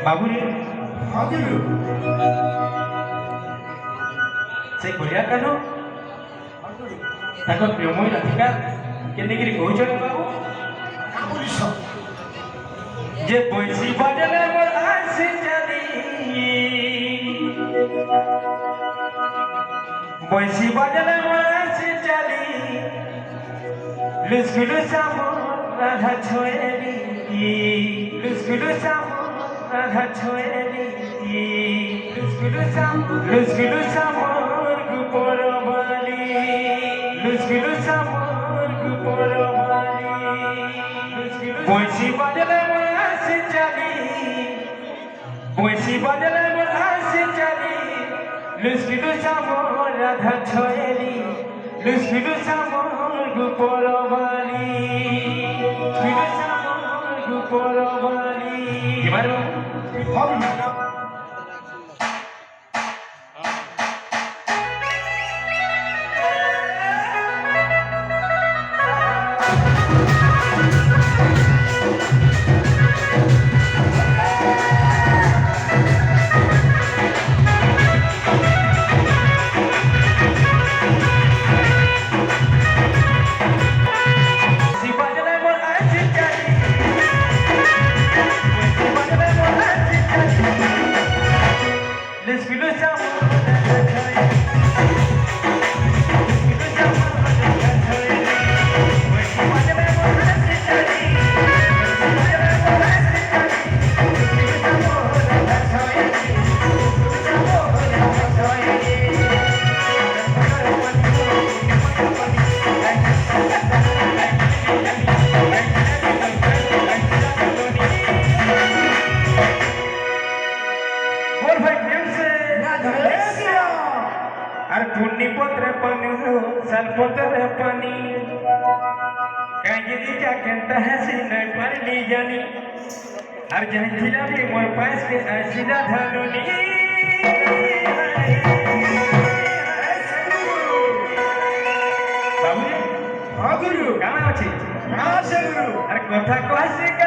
বাবুরে हजुर ସେ କହିବା କାନ ତାଙ୍କ ପ୍ରିୟ ମହିଳା ଥିକା କେନ୍ଦିକିରି କହୁଛନ୍ ବାବୁ କାବୁଲିସ ଯେ ବଇସି ବାଜଲେ ମୋର ଆସି ଚାଲି ବଇସି ବାଜଲେ ମୋର ଆସି ଚାଲି ଲୁସ୍କୁଲୁ ସାମ রাধা ছোয়েলি লুস্কুলু সাম রাধা ছোয়েলি লুস্কুলু সামর গুপরবালি লুস্কুলু সামর গুপরবালি বইসি বাজলে মোর আসি চালি বইসি বাজলে মোর আসি চালি লুস্কুলু সামর রাধা ছোয়েলি লুস্কুলু সামর গুপরবালি লুস্কুলু সামর গুপরবালি এবার हजुर আর পুণ্যি পত্রে পানি সাল পত্রে পানি কাজেরি জাকেনটা হাসি নাই পারলি জানি আর যাইছিলাম মোর পাশে আসিলা ধানুনি বাবু हजुर কেমন আছিস नमस्ते गुरु আর কথা কইছে